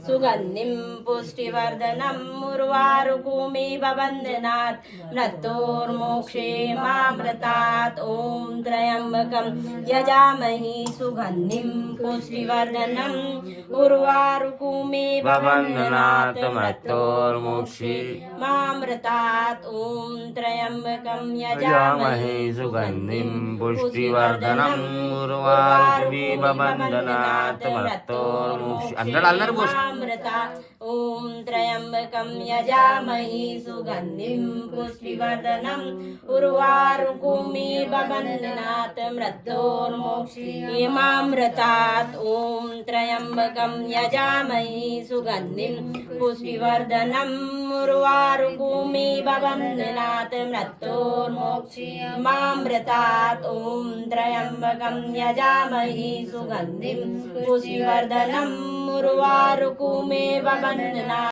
सुगन्धिं पुष्टिवर्धनम् उर्वारुकूमेव बन्धनात् मृत्योर्मोक्षे मामृतात् ॐ त्र्यम्बकं यजामहे सुगन्धिं पुष्टिवर्धनम् उर्वारुकूमेव बन्धनात् मृत्योर्मोक्षे मामृतात् ॐ त्र्यम्बकं यजामहे सुगन्धिं पुष्टिवर्धनम् उर्वारुकूमेव बन्धनात् मृत्योर्मोक्षे मामृतात् ॐ त्र्यम्बकं यजामहे सुगन्धिं पुष्टिवर्धनम् उर्वारुकूमेव बन्धनात् मृत्योर्मोक्षे मामृतात् ॐ त्र्यम्बकं यजामहे सुगन्धिं पुष्टिवर्धनम् उर्वारुकूमेव बन्धनात् मृत्योर्मोक्षे मामृतात् ॐ त्र्यम्बकं यजामहे सुगन्धिं पुष्टिवर्धनम् उर्वारुकूमेव बन्धनात्